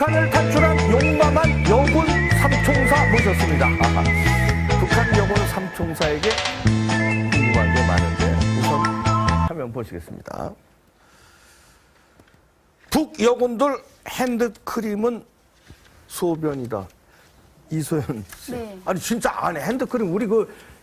북한을 탈출한 용감한 여군 삼총사 모셨습니다. 북한 여군 삼총사에게 궁금한 게 많은데 우선 화면 보시겠습니다. 북여군들 핸드크림은 소변이다. 이소연 씨. 네. 아니 진짜 안에 핸드크림 우리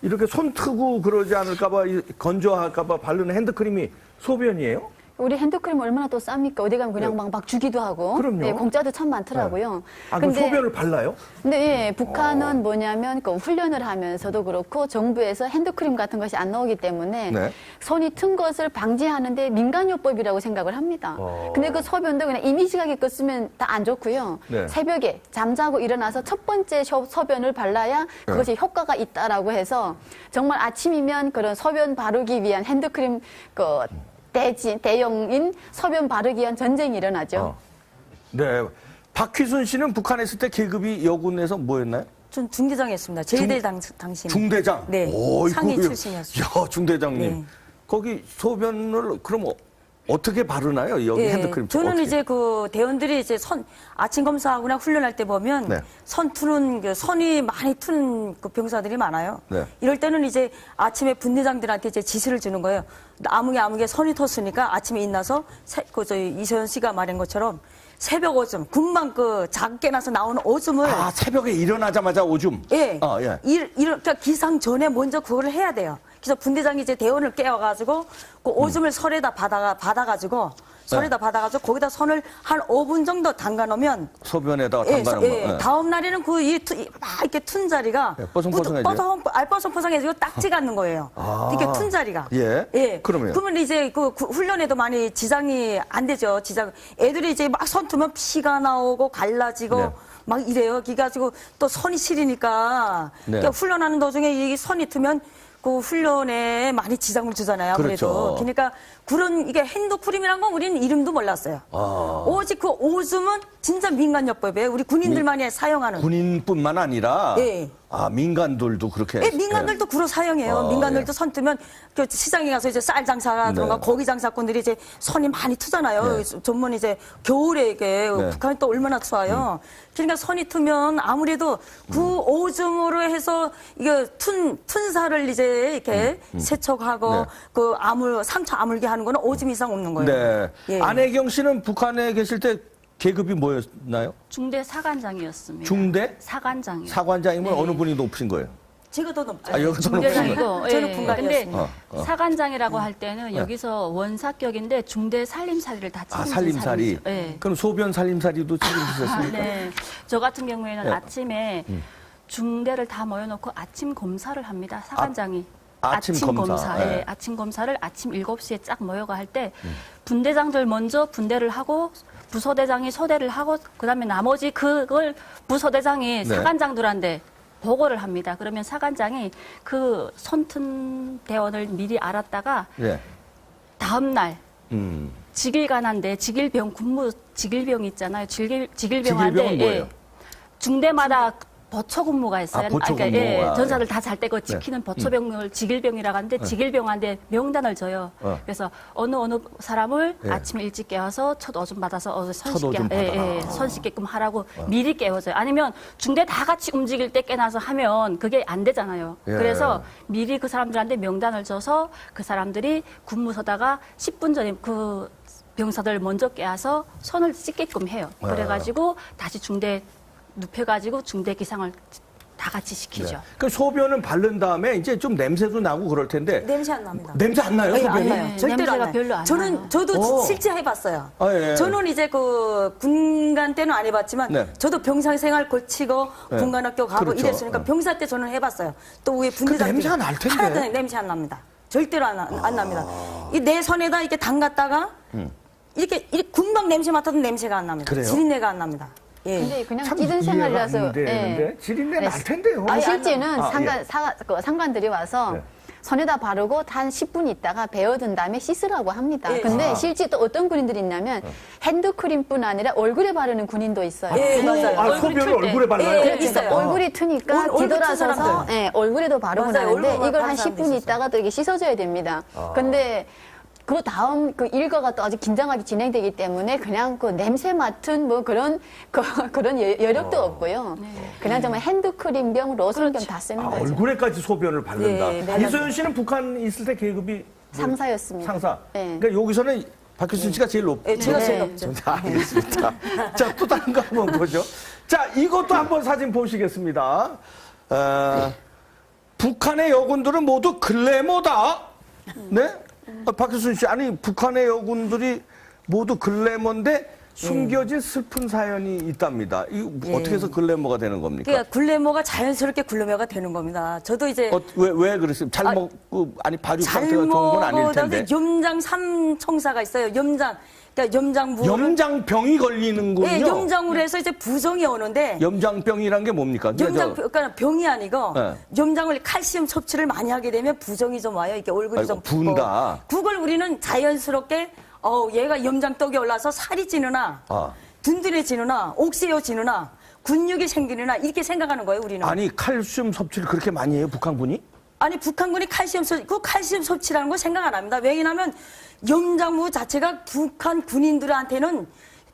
이렇게 손 트고 그러지 않을까봐 건조할까봐 바르는 핸드크림이 소변이에요? 우리 핸드크림 얼마나 또 쌉니까? 어디 가면 그냥 네. 막 주기도 하고. 그럼요. 네, 공짜도 참 많더라고요. 네. 아, 그럼 소변을 발라요? 근데 예, 북한은 뭐냐면 그 훈련을 하면서도 그렇고 정부에서 핸드크림 같은 것이 안 나오기 때문에 네. 손이 튼 것을 방지하는데 민간요법이라고 생각을 합니다. 근데 그 소변도 그냥 이미지하게 쓰면 다 안 좋고요. 네. 새벽에 잠자고 일어나서 첫 번째 소변을 발라야 그것이 효과가 있다라고 해서 정말 아침이면 그런 소변 바르기 위한 핸드크림 대용인 소변 바르기 위한 전쟁이 일어나죠. 네. 박희순 씨는 북한에 있을 때 계급이 여군에서 뭐였나요? 전 중대장이었습니다. 제대 당시. 중대장? 네. 상위 출신이었어요. 야, 중대장님. 네. 거기 소변을 그럼 어떻게 바르나요? 여기 네. 핸드크림. 저는 어떻게? 이제 그 대원들이 이제 아침 검사하거나 훈련할 때 보면 네. 선이 많이 트는 그 병사들이 많아요. 네. 이럴 때는 이제 아침에 분대장들한테 이제 지시를 주는 거예요. 아무개 선이 텄으니까 아침에 일어나서 저희 이소연 씨가 말한 것처럼 새벽 오줌, 금방 작게 나서 나오는 오줌을. 아, 새벽에 일어나자마자 오줌? 예. 예. 그러니까 기상 전에 먼저 그거를 해야 돼요. 그래서 분대장이 이제 대원을 깨워가지고 그 오줌을 설에다 받아가지고 거기다 손을 한 5분 정도 담가 놓으면 소변에다가 담가 놓으면. 예. 다음 날에는 막 이렇게 튼 자리가 뽀송뽀송해져요? 뽀송뽀송해지고 딱지가 않는 거예요. 이렇게 튼 자리가. 예. 그러면 이제 그 훈련에도 많이 지장이 안 되죠. 애들이 이제 막 손 트면 피가 나오고 갈라지고. 네. 막 이래요. 그래가지고 또 손이 시리니까 네. 그러니까 훈련하는 도중에 이 손이 트면 그 훈련에 많이 지장을 주잖아요. 아무래도. 그렇죠. 그러니까 이게 핸드크림이란 건 우리는 이름도 몰랐어요. 오직 그 오줌은 진짜 민간요법이에요. 우리 군인들만이 사용하는. 군인뿐만 아니라 예. 민간들도 그렇게. 예, 민간들도 그로 사용해요. 민간들도 손 뜨면 그 시장에 가서 이제 쌀 장사라든가 네. 고기 장사꾼들이 이제 손이 많이 트잖아요. 네. 전문 이제 겨울에 이게 네. 북한이 또 얼마나 추워요. 그러니까 손이 트면 아무래도 그 오줌으로 해서 이게 튼 살을 이제 이렇게 세척하고 네. 그 상처 아물게 하는 거는 오줌 이상 없는 거예요. 네. 예. 안혜경 씨는 북한에 계실 때 계급이 뭐였나요? 중대 사관장이었습니다. 중대? 사관장이요. 사관장이면 네. 어느 분이 높으신 거예요? 제가 더 높죠. 여기서 높으신 거예요? 중대장이고. 저는 예. 분갈이였습니다. 근데 사관장이라고 할 때는 여기서 원사격인데 중대 살림살이를 다 책임진 살림살이. 사람이죠. 예. 그럼 소변 살림살이도 책임지셨습니까? 네. 저 같은 경우에는 네. 아침에 중대를 다 모여놓고 아침 검사를 합니다. 사관장이. 아침 검사. 예. 네. 아침 검사를 아침 7시에 쫙 모여가 할 때 분대장들 먼저 분대를 하고 부소대장이 소대를 하고 그다음에 나머지 그걸 부소대장이 네. 사관장들한테 보고를 합니다. 그러면 사관장이 그 손튼 대원을 미리 알았다가 예. 다음 날 음. 직일관한데 직일병 있잖아요. 직일병한테 직일병은 뭐예요? 중대마다 보초 근무가 있어요. 보초 근무. 전사들 다 잘 때 그 지키는 보초병을 직일병이라고 하는데 직일병한테 명단을 줘요. 그래서 어느 사람을 아침에 일찍 깨워서 첫 오줌 받아서 손 씻게끔 하라고 미리 깨워줘요. 아니면 중대 다 같이 움직일 때 깨나서 하면 그게 안 되잖아요. 예. 그래서 미리 그 사람들한테 명단을 줘서 그 사람들이 근무 서다가 10분 전에 그 병사들 먼저 깨워서 손을 씻게끔 해요. 그래가지고 다시 중대 눕혀가지고 중대 기상을 다 같이 시키죠. 네. 그 소변은 바른 다음에 이제 좀 냄새도 나고 그럴 텐데. 냄새 안 납니다. 냄새 안 나요? 안 소변이? 나요. 절대로 냄새가 안 나요. 별로 안 나요. 저도 실제 해봤어요. 예. 저는 이제 그 군간 때는 안 해봤지만 네. 저도 병상 생활 거치고 네. 군간학교 가고 그렇죠. 이랬으니까 병사 때 저는 해봤어요. 또 위에 분대장 냄새가 날 텐데. 하나도 냄새 안 납니다. 절대로 안 납니다. 이 내 손에다 이렇게 담갔다가 이렇게 금방 냄새 맡아도 냄새가 안 납니다. 그래요? 지린내가 안 납니다. 예. 근데 그냥 참 찌든 이해가 생활이라서. 안 되는데 지린내 날 텐데요. 실제는 예. 상관들이 와서 네. 손에다 바르고 한 10분 있다가 베어든 다음에 씻으라고 합니다. 예. 근데 실제 또 어떤 군인들이 있냐면 핸드크림뿐 아니라 얼굴에 바르는 군인도 있어요. 예, 맞아요. 소변을 얼굴에 발라요? 예, 있어요. 얼굴이 트니까 얼굴 튼 뒤돌아서서 사람들. 얼굴에도 바르고 맞아요. 나는데 얼굴만 이걸 한 바른 사람도 10분 있다가 또 이게 씻어줘야 됩니다. 근데 그 다음 그 일과가 또 아주 긴장하게 진행되기 때문에 그냥 그 냄새 맡은 뭐 그런 그런 여력도 없고요. 그냥 정말 핸드크림병, 로션병 다 쓰는 거죠. 얼굴에까지 소변을 바른다. 네, 네. 이소연 씨는 북한 있을 때 계급이 뭐 상사였습니다. 상사. 네. 그러니까 여기서는 박효신 씨가 제일 높죠. 네, 제가 제일 네. 높죠. 자, 알겠습니다. 자, 또 다른 거 한번 보죠. 자, 이것도 한번 사진 보시겠습니다. 북한의 여군들은 모두 글래머다. 네? 박효순 씨, 아니, 북한의 여군들이 모두 글래머인데 숨겨진 슬픈 사연이 있답니다. 이거 어떻게 해서 글래머가 되는 겁니까? 그러니까 글래머가 자연스럽게 글래머가 되는 겁니다. 저도 이제 왜 그랬어요? 잘 먹고, 아니, 발육 잘 상태가 좋은 건 아닐 먹어도 텐데. 염장 삼총사가 있어요. 염장. 그러니까 염장부. 염장병이 걸리는군요. 네, 염장으로 해서 이제 부종이 오는데 염장병이란 게 뭡니까? 염장 그러니까 병이 아니고 네. 염장을 칼슘 섭취를 많이 하게 되면 부종이 좀 와요. 이렇게 얼굴이 아이고, 좀 붓고. 분다. 그걸 우리는 자연스럽게 얘가 염장떡이 올라서 살이 찌느나 든든해지느나 옥세어지느나 근육이 생기느나 이렇게 생각하는 거예요. 우리는. 아니, 칼슘 섭취를 그렇게 많이 해요, 북한군이? 아니 북한군이 칼슘 섭취라는 거 생각 안 합니다. 왜냐하면 염장무 자체가 북한 군인들한테는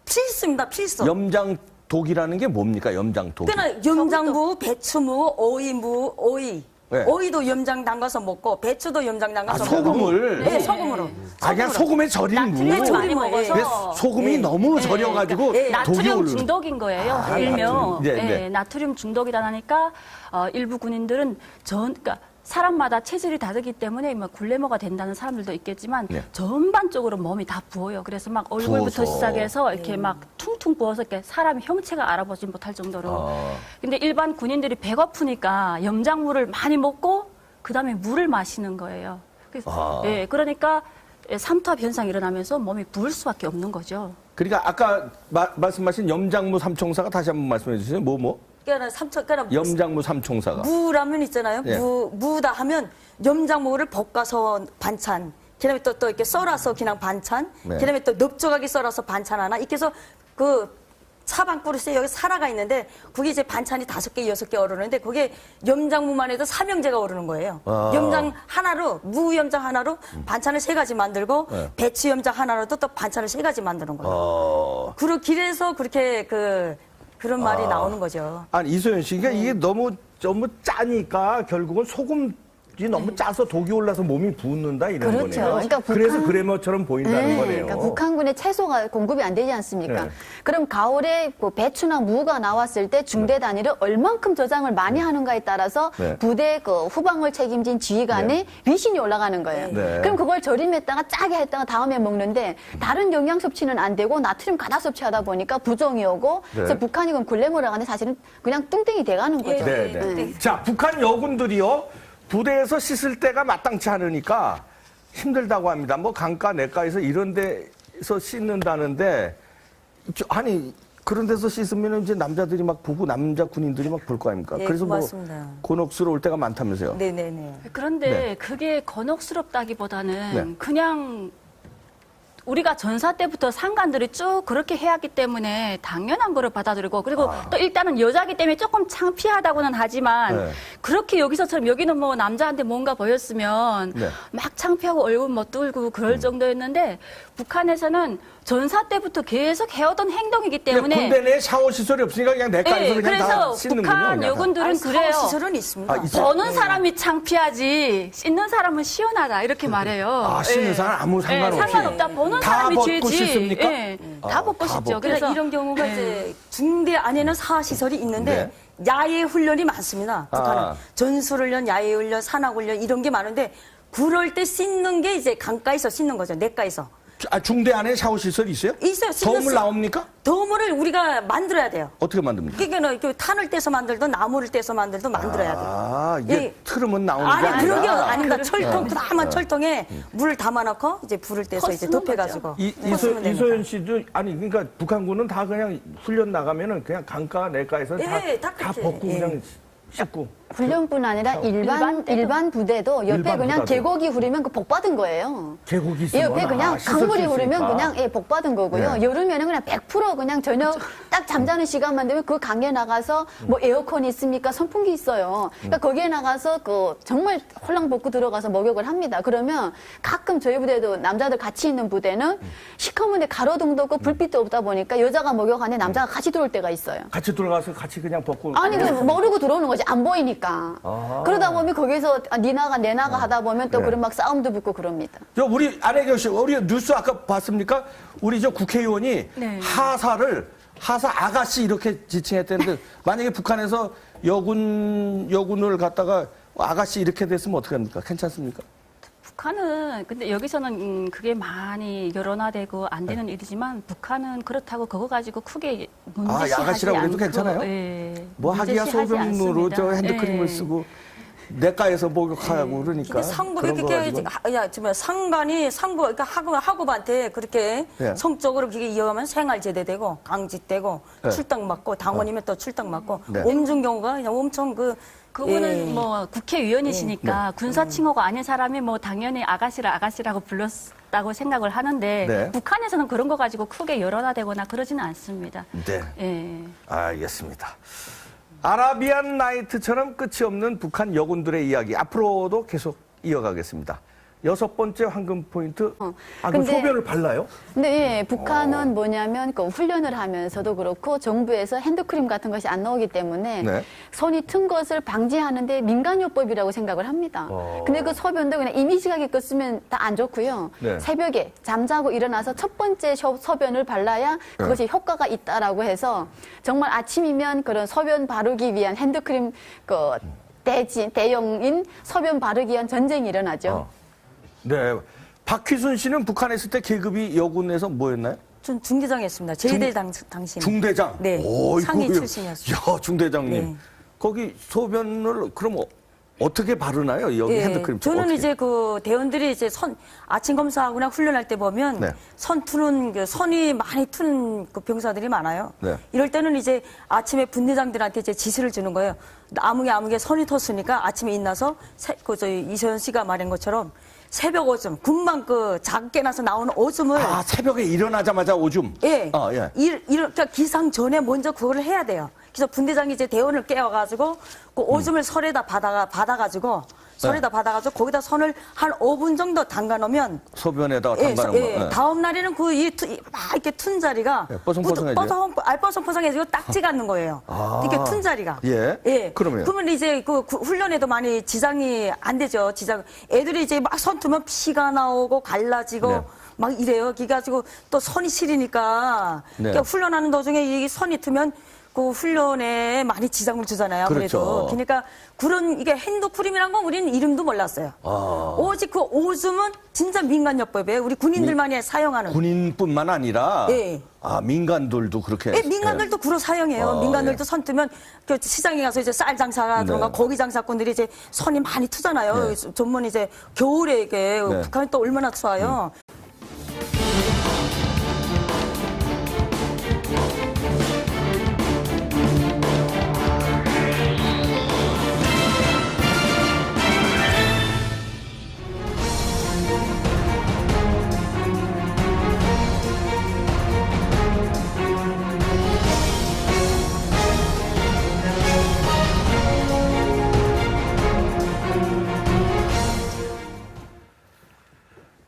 필수입니다. 필수. 염장독이라는 게 뭡니까, 염장독? 그러니까 염장무, 배추무, 오이. 네. 오이도 염장 담가서 먹고 배추도 염장 담가서 먹고. 소금을? 네, 소금으로. 그냥 소금에 절인 무. 나트륨을 많이 예. 먹어서 근데 소금이 너무 절여가지고 독이 나트륨 오르는. 중독인 거예요. 아, 일명 나트륨. 네, 네. 나트륨 중독이다 하니까 일부 군인들은 그러니까 사람마다 체질이 다르기 때문에 뭐 글래머가 된다는 사람들도 있겠지만 네. 전반적으로 몸이 다 부어요. 그래서 막 얼굴부터 부어서. 시작해서 이렇게 막 퉁퉁 부어서 이렇게 사람 형체가 알아보지 못할 정도로. 근데 일반 군인들이 배고프니까 염장물을 많이 먹고 그다음에 물을 마시는 거예요. 그래서 그러니까 삼투압 현상이 일어나면서 몸이 부을 수밖에 없는 거죠. 그러니까 아까 말씀하신 염장무 삼총사가 다시 한번 말씀해 주세요. 그러니까 염장무 삼총사가. 무라면 있잖아요. 예. 무다 하면 염장무를 볶아서 반찬. 그다음에 또 이렇게 썰어서 그냥 반찬. 네. 그다음에 또 넓적하게 썰어서 반찬 하나. 이렇게 해서 그 사방 그릇에 여기 사라가 있는데 그게 이제 반찬이 5개, 6개 오르는데 그게 염장무만 해도 삼형제가 오르는 거예요. 염장 하나로 무 염장 하나로 반찬을 3가지 만들고 네. 배추 염장 하나로도 또 반찬을 3가지 만드는 거예요. 그래서 그렇게 그런 말이 나오는 거죠. 아니, 이소연 씨, 그러니까 이게 너무 짜니까 결국은 소금이 너무 짜서 독이 올라서 몸이 붓는다 이런 그렇죠. 거네요. 그러니까 그래서 그래머처럼 보인다는 거네요. 그러니까 북한군의 채소가 공급이 안 되지 않습니까? 네. 그럼 가을에 그 배추나 무가 나왔을 때 중대 단위를 얼만큼 저장을 많이 하는가에 따라서 네. 부대 그 후방을 책임진 지휘관의 위신이 올라가는 거예요. 네. 그럼 그걸 절임했다가 짜게 했다가 다음에 먹는데 다른 영양 섭취는 안 되고 나트륨 가다 섭취하다 보니까 부종이 오고 그래서 북한이 그럼 글래머라고 하는데 사실은 그냥 뚱땡이 돼가는 거죠. 네. 자, 북한 여군들이요. 부대에서 씻을 때가 마땅치 않으니까 힘들다고 합니다. 뭐 강가, 내가에서 이런 데서 씻는다는데 아니 그런 데서 씻으면 이제 남자들이 막 보고 남자 군인들이 막 볼 거 아닙니까? 네, 그래서 뭐 맞습니다. 곤혹스러울 때가 많다면서요. 네네네. 그런데 네. 그게 곤혹스럽다기보다는 네. 그냥 우리가 전사 때부터 상관들이 쭉 그렇게 해왔기 때문에 당연한 거를 받아들이고 그리고 또 일단은 여자기 때문에 조금 창피하다고는 하지만 네. 그렇게 여기서처럼 여기는 뭐 남자한테 뭔가 보였으면 네. 막 창피하고 얼굴 멋들고 그럴 정도였는데 북한에서는 전사 때부터 계속 해오던 행동이기 때문에 군대 내에 샤워 시설이 없으니까 그냥 내가에서 그냥 다 그래서 씻는군요. 북한 그냥. 여군들은 그래요. 시설은 있습니다. 아, 있어요? 보는 사람이 창피하지 씻는 사람은 시원하다 이렇게 말해요. 아, 씻는 사람 아무 상관없이. 상관없다. 보는 다 사람이 벗고 죄지. 씻습니까? 다 벗고 씻죠. 그래서 그래서 이런 경우가 이제 중대 안에는 사시설이 있는데 야외 훈련이 많습니다. 북한은 전술훈련, 야외 훈련, 산악훈련 이런 게 많은데 그럴 때 씻는 게 이제 강가에서 씻는 거죠. 내가에서. 중대 안에 샤워 시설이 있어요? 있어요. 덤을 나옵니까? 덤을 우리가 만들어야 돼요. 어떻게 만듭니까? 그러니까 이렇게 탄을 떼서 만들든 나무를 떼서 만들든 만들어야 돼요. 아, 이게 예. 틀으면 나오는 게 아니 아니라. 그런 게 아닙니다. 철통 그나마 철통에 물을 담아놓고 이제 불을 떼서 이제 덮여가지고 쓰면 됩니다. 이소연 씨도 아니 그러니까 북한군은 다 그냥 훈련 나가면은 그냥 강가 내가에서 예, 다 그렇게. 벗고 예. 그냥 씻고 훈련뿐 아니라 일반 부대도 옆에 일반 그냥 부대도. 계곡이 흐르면 그 복 받은 거예요. 계곡이 예, 있으면 옆에 그냥 씻을 수 강물이 흐르면 있으니까. 그냥 예, 복 받은 거고요. 네. 여름에는 그냥 100% 그냥 저녁 딱 잠자는 시간만 되면 그 강에 나가서 뭐 에어컨이 있습니까? 선풍기 있어요. 그러니까 거기에 나가서 그 정말 홀랑 벗고 들어가서 목욕을 합니다. 그러면 가끔 저희 부대도 남자들 같이 있는 부대는 시커먼데 가로등도 없고 불빛도 없다 보니까 여자가 목욕하는데 남자가 같이 들어올 때가 있어요. 같이 들어가서 같이 그냥 벗고. 아니, 그 모르고 들어오는 거지. 안 보이니까. 아. 그러다 보면 거기서 니 나가 내 나가 하다 보면 또 네. 그런 막 싸움도 붙고 그럽니다. 저 우리 안혜경 씨, 우리 뉴스 아까 봤습니까? 우리 저 국회의원이 네. 하사 아가씨 이렇게 지칭했다는데 만약에 북한에서 여군을 갖다가 아가씨 이렇게 됐으면 어떻게 합니까? 괜찮습니까? 북한은 근데 여기서는 그게 많이 여론화되고 안 되는 일이지만 북한은 그렇다고 그거 가지고 크게 문제시하지 야가씨라고 않고 그래도 괜찮아요? 예, 뭐 하기야 문제시하지 소변으로 저 않습니다. 핸드크림을 예. 쓰고 내과에서 목욕하고 그러니까. 근데 상부 그런 거 그렇게 가지고. 야 정말 상관이 상부 그러니까 학우반한테 그렇게 네. 성적으로 그게 이어가면 생활 제대되고 강직되고 네. 출당 맞고 당원이면 또 출당 맞고 네. 옴중 경우가 그냥 엄청 그거는 예. 뭐 국회의원이시니까 군사 칭호가 아닌 사람이 뭐 당연히 아가씨라고 불렀다고 생각을 하는데 네. 북한에서는 그런 거 가지고 크게 여론화되거나 그러지는 않습니다. 네. 예. 알겠습니다. 아라비안 나이트처럼 끝이 없는 북한 여군들의 이야기 앞으로도 계속 이어가겠습니다. 6번째 황금 포인트. 그 근데- 소변을 발라요? 근데 예, 북한은 뭐냐면 그 훈련을 하면서도 그렇고 정부에서 핸드크림 같은 것이 안 나오기 때문에 네. 손이 튼 것을 방지하는데 민간요법이라고 생각을 합니다. 어. 근데 그 소변도 그냥 이미지하게 쓰면 다 안 좋고요. 네. 새벽에 잠자고 일어나서 첫 번째 소변을 발라야 그것이 효과가 있다라고 해서 정말 아침이면 그런 소변 바르기 위한 핸드크림 그 대용인 소변 바르기 위한 전쟁이 일어나죠. 어. 네. 박휘순 씨는 북한에 있을 때 계급이 여군에서 뭐였나요? 전 중대장이었습니다. 제대 당시 중대장. 네. 오, 상위 이거 출신이었어요. 야, 중대장님. 네. 거기 소변을 그럼 어떻게 바르나요? 여기 핸드크림. 저는 어떻게? 이제 그 대원들이 이제 아침 검사하거나 훈련할 때 보면 네. 선이 많이 트는 그 병사들이 많아요. 네. 이럴 때는 이제 아침에 분대장들한테 이제 지시를 주는 거예요. 아무개 선이 텄으니까 아침에 일어나서 저희 이소연 씨가 말한 것처럼 새벽 오줌, 금방 작게 나서 나오는 오줌을 새벽에 일어나자마자 오줌. 예. 예. 그러니까 기상 전에 먼저 그거를 해야 돼요. 그래서 분대장이 이제 대원을 깨워가지고 그 오줌을 설에다 받아가지고 거기다 손을 한 5분 정도 담가 놓으면 소변에다가 담가놓은 거. 다음 날에는 막 이렇게 튼 자리가 예, 뽀송뽀송해져요? 뽀송뽀송해지고 딱지가 않는 거예요. 이렇게 튼 자리가. 예. 그러면 이제 그 훈련에도 많이 지장이 안 되죠. 애들이 이제 막 손 트면 피가 나오고 갈라지고 네. 막 이래요. 그래가지고 또 손이 시리니까 네. 그러니까 훈련하는 도중에 이 손이 트면 그 훈련에 많이 지장을 주잖아요. 아무래도. 그렇죠. 그러니까 이게 핸드크림이란 건 우리는 이름도 몰랐어요. 오직 그 오줌은 진짜 민간요법이에요. 우리 군인들만이 사용하는. 군인뿐만 아니라 예. 민간들도 그렇게. 예, 민간들도 그로 사용해요. 민간들도 손 뜨면 그 시장에 가서 이제 쌀 장사라든가 네. 고기 장사꾼들이 이제 손이 많이 트잖아요. 전문 이제 겨울에 이게 네. 북한이 또 얼마나 추워요.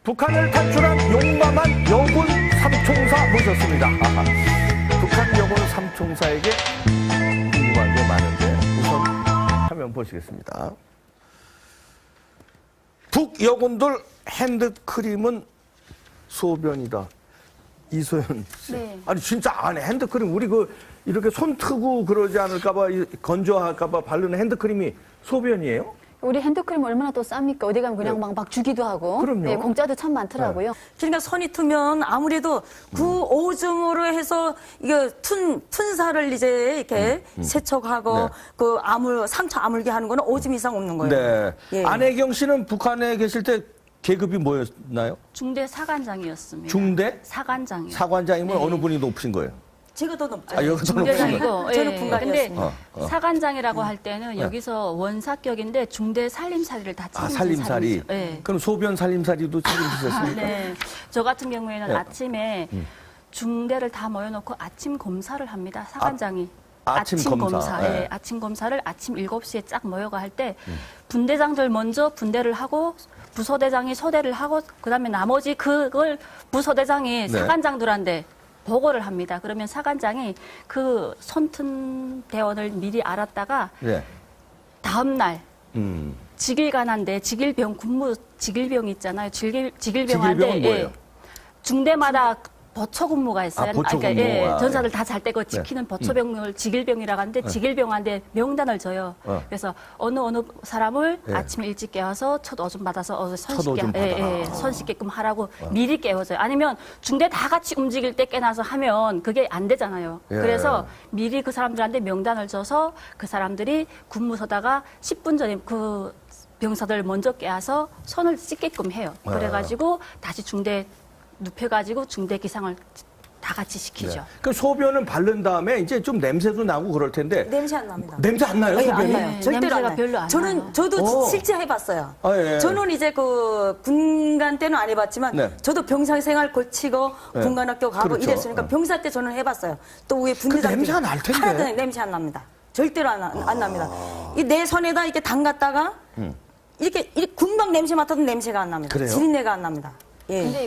북한을 탈출한 용감한 여군 삼총사 모셨습니다. 북한 여군 삼총사에게 궁금한 게 많은데 우선 화면 보시겠습니다. 북여군들 핸드크림은 소변이다. 이소연 씨. 네. 아니 진짜 안에 핸드크림 우리 이렇게 손 트고 그러지 않을까봐 건조할까봐 바르는 핸드크림이 소변이에요? 우리 핸드크림 얼마나 또 쌉니까? 어디 가면 그냥 막 주기도 하고. 그럼요. 예, 공짜도 참 많더라고요. 그러니까 손이 트면 아무래도 그 오줌으로 해서 이거 툰 살을 이제 이렇게 세척하고 네. 그 상처 아물게 하는 거는 오줌 이상 없는 거예요. 네. 예. 안혜경 씨는 북한에 계실 때 계급이 뭐였나요? 중대 사관장이었습니다. 중대? 사관장이요. 사관장이면 네. 어느 분이 높으신 거예요? 제가 더 높죠. 아, 여기서 중대장이고. 저는 예. 분간이었습니다. 근데 사관장이라고 할 때는 여기서 원사격인데 중대 살림살이를 다 아, 책임진 살림살이. 사람이죠. 예. 그럼 소변 살림살이도 책임지셨습니까? 네. 저 같은 경우에는 네. 아침에 중대를 다 모여놓고 아침 검사를 합니다. 사관장이. 아침 검사. 예. 네. 아침 검사를 아침 7시에 쫙 모여가 할 때 분대장들 먼저 분대를 하고 부서대장이 소대를 하고 그다음에 나머지 그걸 부서대장이 네. 사관장들한테 보고를 합니다. 그러면 사관장이 그 손튼 대원을 미리 알았다가 네. 다음 날 음. 직일간한데 직일병 군무 직일병 있잖아요. 직일병한데 직일병은 뭐예요? 중대마다 보초 근무가 있어요. 아, 보초 그러니까 근무. 아, 전사들 다 잘 때고 지키는 보초병을 직일병이라고 하는데 직일병한테 명단을 줘요. 그래서 어느 사람을 예. 아침에 일찍 깨워서 첫 오줌 받아서 첫 오줌 받아라. 손 씻게끔 하라고 미리 깨워줘요. 아니면 중대 다 같이 움직일 때 깨나서 하면 그게 안 되잖아요. 예. 그래서 미리 그 사람들한테 명단을 줘서 그 사람들이 근무 서다가 10분 전에 그 병사들 먼저 깨워서 손을 씻게끔 해요. 그래가지고 다시 중대 눕혀가지고 중대 기상을 다 같이 시키죠. 그 소변은 바른 다음에 이제 좀 냄새도 나고 그럴 텐데 냄새 안 납니다. 냄새 안 나요? 네, 안 소변이? 나요. 절대로 냄새가 안 나요. 별로 안 나요. 저도 오. 실제 해봤어요. 아, 예. 저는 이제 그 군간 때는 안 해봤지만 네. 저도 병사 생활 거치고 네. 군관학교 가고 그렇죠. 이랬으니까 네. 병사 때 저는 해봤어요. 또 위에 분대장 냄새가 날 텐데. 하나도 냄새 안 납니다. 절대로 안 납니다. 이 내 손에다 이렇게 담갔다가 이렇게 금방 냄새 맡아도 냄새가 안 납니다. 그래요? 지린내가 안 납니다. 예. 근데